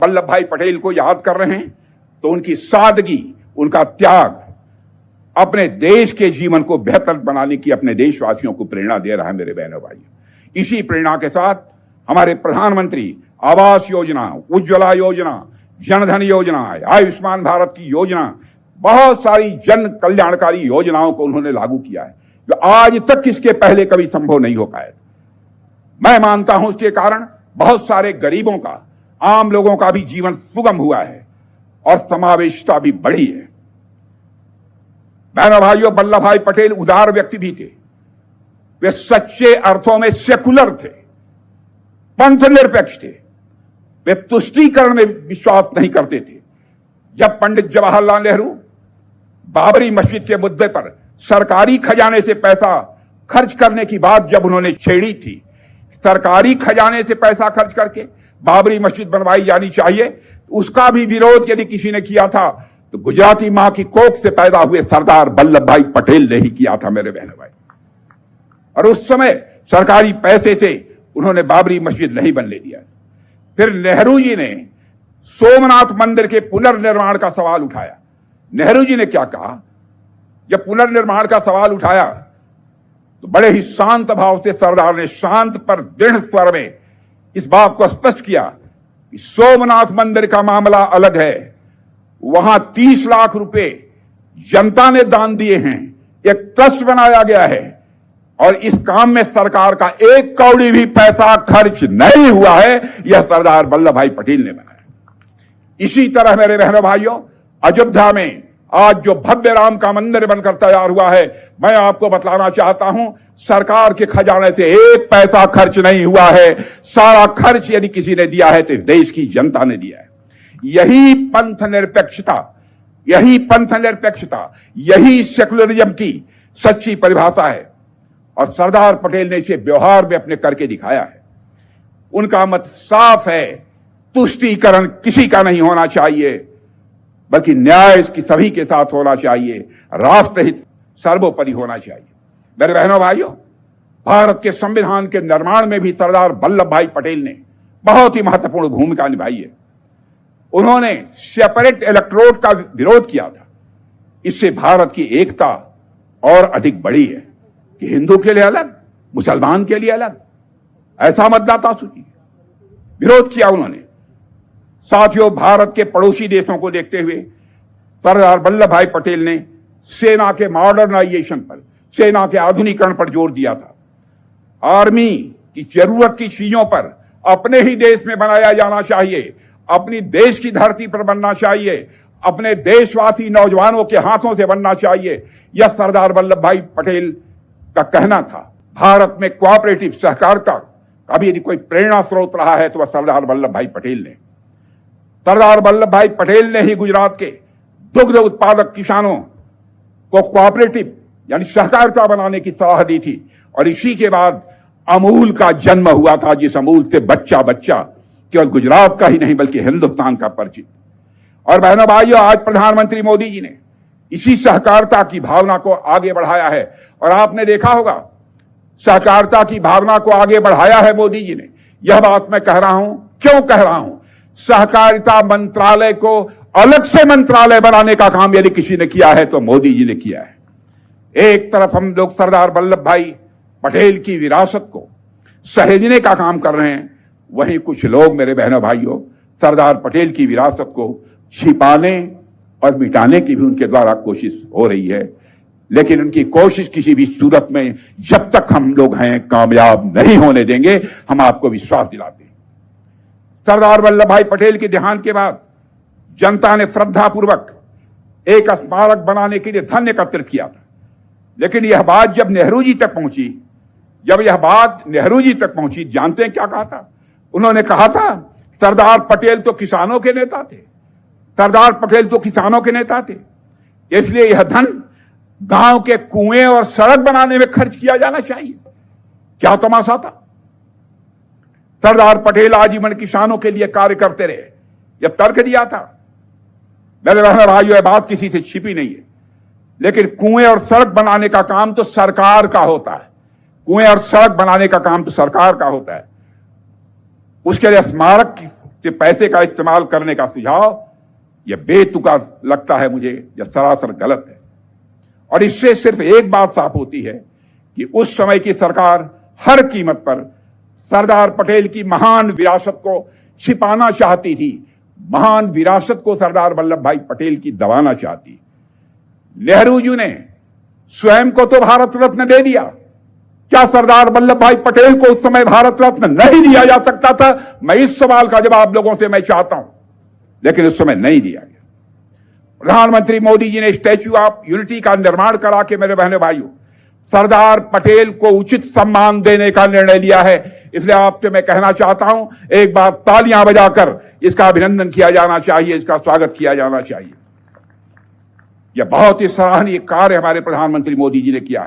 वल्लभ भाई पटेल को याद कर रहे हैं तो उनकी सादगी, उनका त्याग अपने देश के जीवन को बेहतर बनाने की अपने देशवासियों को प्रेरणा दे रहा है। मेरे बहनों भाई, इसी प्रेरणा के साथ हमारे प्रधानमंत्री आवास योजना, उज्ज्वला योजना, जनधन योजना, आयुष्मान भारत की योजना, बहुत सारी जन कल्याणकारी योजनाओं को उन्होंने लागू किया है जो आज तक इसके पहले कभी संभव नहीं हो पाया। मैं मानता हूं इसके कारण बहुत सारे गरीबों का, आम लोगों का भी जीवन सुगम हुआ है और समावेशिता भी बढ़ी है। बहनों भाइयों, वल्लभ भाई पटेल उदार व्यक्ति भी थे। वे सच्चे अर्थों में सेकुलर थे, पंथ निरपेक्ष थे। वे तुष्टीकरण में विश्वास नहीं करते थे। जब पंडित जवाहरलाल नेहरू बाबरी मस्जिद के मुद्दे पर सरकारी खजाने से पैसा खर्च करने की बात जब उन्होंने छेड़ी थी, सरकारी खजाने से पैसा खर्च करके बाबरी मस्जिद बनवाई जानी चाहिए, उसका भी विरोध यदि किसी ने किया था तो गुजराती मां की कोख से पैदा हुए सरदार वल्लभ भाई पटेल ने ही किया था मेरे बहनों भाई। और उस समय सरकारी पैसे से उन्होंने बाबरी मस्जिद नहीं बनने दिया। फिर नेहरू जी ने सोमनाथ मंदिर के पुनर्निर्माण का सवाल उठाया। नेहरू जी ने क्या कहा, जब पुनर्निर्माण का सवाल उठाया तो बड़े ही शांत भाव से सरदार ने शांत पर दृढ़ स्वर में इस बात को स्पष्ट किया कि सोमनाथ मंदिर का मामला अलग है, वहां 30 लाख रुपए जनता ने दान दिए हैं, एक ट्रस्ट बनाया गया है और इस काम में सरकार का एक कौड़ी भी पैसा खर्च नहीं हुआ है। यह सरदार वल्लभ भाई पटेल ने बनाया। इसी तरह मेरे बहनों भाइयों, अयोध्या में आज जो भव्य राम का मंदिर बनकर तैयार हुआ है, मैं आपको बतलाना चाहता हूं, सरकार के खजाने से एक पैसा खर्च नहीं हुआ है। सारा खर्च यदि किसी ने दिया है तो इस देश की जनता ने दिया है। यही पंथ निरपेक्षता, यही सेकुलरिज्म की सच्ची परिभाषा है और सरदार पटेल ने इसे व्यवहार में अपने करके दिखाया है। उनका मत साफ है, तुष्टीकरण किसी का नहीं होना चाहिए, बल्कि न्याय इसकी सभी के साथ होना चाहिए, राष्ट्रहित सर्वोपरि होना चाहिए। मेरे बहनों भाइयों, भारत के संविधान के निर्माण में भी सरदार वल्लभ भाई पटेल ने बहुत ही महत्वपूर्ण भूमिका निभाई है। उन्होंने सेपरेट इलेक्टोरेट का विरोध किया था। इससे भारत की एकता और अधिक बढ़ी है कि हिंदू के लिए अलग, मुसलमान के लिए अलग, ऐसा मतदाता सूची विरोध किया उन्होंने। साथियों, भारत के पड़ोसी देशों को देखते हुए सरदार वल्लभ भाई पटेल ने सेना के मॉडर्नाइजेशन पर, सेना के आधुनिकीकरण पर जोर दिया था। आर्मी की जरूरत की चीजों पर अपने ही देश में बनाया जाना चाहिए, अपनी देश की धरती पर बनना चाहिए, अपने देशवासी नौजवानों के हाथों से बनना चाहिए। यह सरदार वल्लभ भाई पटेल का कहना था। भारत में कोऑपरेटिव सहकारिता का भी यदि कोई प्रेरणा स्रोत रहा है तो वह सरदार वल्लभ भाई पटेल ने। सरदार वल्लभ भाई पटेल ने ही गुजरात के दुग्ध उत्पादक किसानों को कोऑपरेटिव यानी सहकारिता बनाने की सलाह दी थी और इसी के बाद अमूल का जन्म हुआ था, जिस अमूल से बच्चा बच्चा केवल गुजरात का ही नहीं बल्कि हिंदुस्तान का परिचित। और बहनों भाइयों, आज प्रधानमंत्री मोदी जी ने इसी सहकारिता की भावना को आगे बढ़ाया है और आपने देखा होगा सहकारिता की भावना को आगे बढ़ाया है मोदी जी ने। यह बात मैं कह रहा हूं, क्यों कह रहा हूं, सहकारिता मंत्रालय को अलग से मंत्रालय बनाने का काम यदि किसी ने किया है तो मोदी जी ने किया है। एक तरफ हम लोग सरदार वल्लभ भाई पटेल की विरासत को सहेजने का काम कर रहे हैं, वहीं कुछ लोग मेरे बहनों भाइयों सरदार पटेल की विरासत को छिपाने और मिटाने की भी उनके द्वारा कोशिश हो रही है। लेकिन उनकी कोशिश किसी भी सूरत में जब तक हम लोग हैं कामयाब नहीं होने देंगे, हम आपको विश्वास दिलाते हैं। सरदार वल्लभ भाई पटेल के देहांत के बाद जनता ने श्रद्धापूर्वक एक स्मारक बनाने के लिए धन एकत्रित किया था। लेकिन यह बात जब नेहरू जी तक पहुंची, जानते हैं क्या कहा था? उन्होंने कहा था सरदार पटेल तो किसानों के नेता थे, इसलिए यह धन गांव के कुएं और सड़क बनाने में खर्च किया जाना चाहिए। क्या तमाशा था? सरदार पटेल आजीवन किसानों के लिए कार्य करते रहे, यह तर्क दिया था। मेरे बहनों भाइयों, यह बात किसी से छिपी नहीं है। लेकिन कुएं और सड़क बनाने का काम तो सरकार का होता है, उसके लिए स्मारक से पैसे का इस्तेमाल करने का सुझाव यह बेतुका लगता है मुझे, यह सरासर गलत है। और इससे सिर्फ एक बात साफ होती है कि उस समय की सरकार हर कीमत पर सरदार पटेल की महान विरासत को छिपाना चाहती थी, महान विरासत को सरदार वल्लभ भाई पटेल की दबाना चाहती। नेहरू जी ने स्वयं को तो भारत रत्न दे दिया, क्या सरदार वल्लभ भाई पटेल को उस समय भारत रत्न नहीं दिया जा सकता था? मैं इस सवाल का जवाब लोगों से मैं चाहता हूं, लेकिन उस समय नहीं दिया गया। प्रधानमंत्री मोदी जी ने स्टैच्यू ऑफ यूनिटी का निर्माण करा के, मेरे बहनों भाइयों, सरदार पटेल को उचित सम्मान देने का निर्णय लिया है। इसलिए आपसे मैं कहना चाहता हूं, एक बार तालियां बजाकर इसका अभिनंदन किया जाना चाहिए, इसका स्वागत किया जाना चाहिए। यह बहुत ही सराहनीय कार्य हमारे प्रधानमंत्री मोदी जी ने किया है।